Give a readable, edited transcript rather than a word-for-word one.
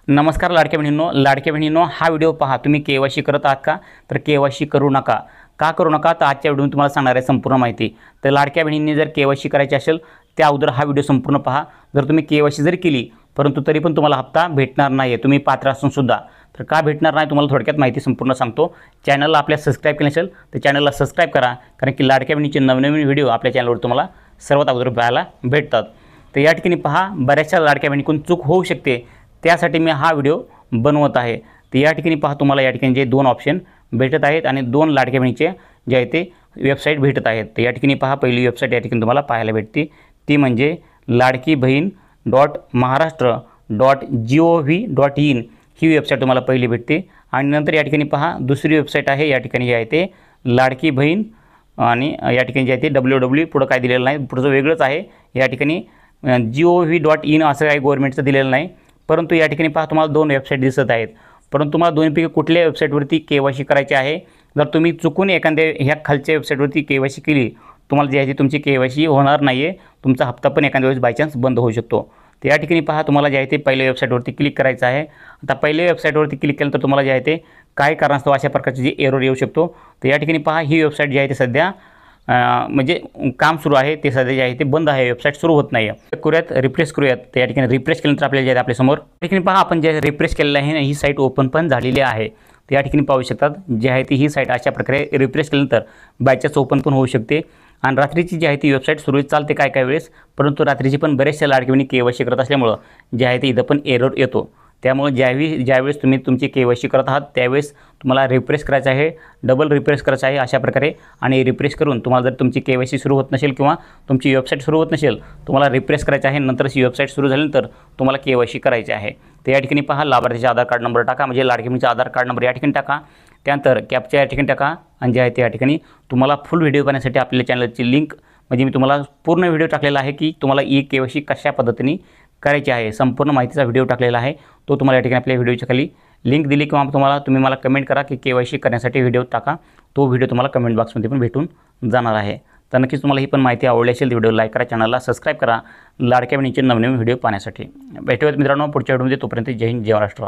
नमस्कार लाडक्या बहिणींनो, हा व्हिडिओ पहा. तुम्ही केवायसी करत आहात का? तर केवायसी करू नका. का करू नका? तर आजच्या व्हिडिओमध्ये तुम्हाला सांगणार आहे संपूर्ण माहिती. तर लाडक्या बहिणींनी जर केवायसी करायची असेल त्या अगोदर हा व्हिडिओ संपूर्ण पहा. जर तुम्ही केवायसी जरी केली परंतु तरी पण तुम्हाला हप्ता भेटणार नाही तुम्ही पात्र असून सुद्धा. तर का भेटणार नाही तुम्हाला थोडक्यात माहिती संपूर्ण सांगतो. चॅनलला आपल्या सबस्क्राईब केलं नसेल तर चॅनलला सबस्क्राईब करा, कारण की लाडक्या बहिणीचे नवनवीन व्हिडिओ आपल्या चॅनलवर तुम्हाला सर्वात अगोदर पाहायला भेटतात. तर या ठिकाणी पहा, बऱ्याचशा लाडक्या बहिणीकडून चूक होऊ शकते, त्यासाठी मी हा व्हिडिओ बनवत आहे. तर या ठिकाणी पहा, तुम्हाला या ठिकाणी जे दोन ऑप्शन भेटत आहेत आणि दोन लाडक्या बहिणीचे जे आहे ते वेबसाईट भेटत आहेत. तर या ठिकाणी पहा, पहिली वेबसाईट या ठिकाणी तुम्हाला पाहायला भेटते, ती म्हणजे ladkibhin.महाराष्ट्र.gov.in ही वेबसाईट तुम्हाला पहिली भेटते. आणि नंतर या ठिकाणी पहा, दुसरी वेबसाईट आहे या ठिकाणी जे आहे ते लाडकी बहीण आणि या ठिकाणी जे आहे ते www पुढं काय दिलेलं नाही, पुढचं वेगळंच आहे. या ठिकाणी gov.in असं काही गव्हर्नमेंटचं दिलेलं नाही. परंतु या ठिकाणी पहा, तुम्हाला दोन वेबसाईट दिसत आहेत. परंतु तुम्हाला दोन्हीपैकी कुठल्या वेबसाईटवरती केवायसी करायची आहे. जर तुम्ही चुकून एखाद्या ह्या खालच्या वेबसाईटवरती केवायसी केली, तुम्हाला जे आहे ते तुमची केवायसी होणार नाही आहे. तुमचा हप्ता पण एखाद्या वेळेस बायचान्स बंद होऊ शकतो. तर या ठिकाणी पहा, तुम्हाला जे आहे ते पहिल्या वेबसाईटवरती क्लिक करायचं आहे. आता पहिल्या वेबसाईटवरती क्लिक केलं तर तुम्हाला जे आहे ते काय कारणास्तव अशा प्रकारचे जे एरर येऊ शकतो. तर या ठिकाणी पहा, ही वेबसाईट जी आहे ते सध्या म्हणजे काम सुरू आहे, ते सध्या जे आहे ते बंद आहे, वेबसाईट सुरू होत नाही आहे. करूयात, रिफ्रेश करूयात. तर या ठिकाणी रिफ्रेश केल्यानंतर आपल्याला जे आहे आपल्यासमोर या ठिकाणी पहा, आपण जे रिफ्रेश केलेलं आहे ही साईट ओपन पण झालेली आहे. तर या ठिकाणी पाहू शकतात, जे आहे ती ही साईट अशा प्रकारे रिफ्रेश केल्यानंतर बायचान्स ओपन पण होऊ शकते. आणि रात्रीची जी आहे ती वेबसाईट सुरळीत चालते काय वेळेस, परंतु रात्रीची पण बरेचशा लाडकी बहिणी केवायसी करत असल्यामुळं जे आहे ते इथं पण एरर येतो. त्यामुळे ज्यावेळेस तुम्ही तुमची केवायसी करत आहात त्यावेळेस तुम्हाला रिफ्रेश करायचं आहे, डबल रिफ्रेश करायचं आहे अशा प्रकारे. आणि रिफ्रेश करून तुम्हाला जर तुमची केवायसी सुरू होत नसेल किंवा तुमची वेबसाईट सुरू होत नसेल, तुम्हाला रिफ्रेश करायचं आहे. नंतरच ही वेबसाईट सुरू झाल्यानंतर तुम्हाला केवायसी करायची आहे. तर या ठिकाणी पहा, लाभार्थीचा आधार कार्ड नंबर टाका, म्हणजे लाडकी बहिणीचा आधार कार्ड नंबर या ठिकाणी टाका. त्यानंतर कॅपच्या या ठिकाणी टाका. आणि जे आहे ते या ठिकाणी तुम्हाला फुल व्हिडिओ पाहण्यासाठी आपल्या चॅनलची लिंक, म्हणजे मी तुम्हाला पूर्ण व्हिडिओ टाकलेला आहे की तुम्हाला केवायसी कशा पद्धतीने करायची आहे, संपूर्ण माहितीचा व्हिडिओ टाकलेला आहे. तो तुम्हाला या ठिकाणी आपल्या व्हिडिओच्या खाली लिंक दिली किंवा तुम्ही मला कमेंट करा की केवायसी करण्यासाठी व्हिडिओ टाका. तो व्हिडिओ तुम्हाला कमेंट बॉक्समध्ये पण भेटून जाणार आहे. तर नक्कीच तुम्हाला ही पण माहिती आवडली असेल तर व्हिडिओ लाईक करा, चॅनलला सबस्क्राईब करा लाडक्या बहिणीचे नवनवीन व्हिडिओ पाहण्यासाठी. भेटूयात मित्रांनो पुढच्या व्हिडिओमध्ये. तोपर्यंत जय हिंद, जय महाराष्ट्र.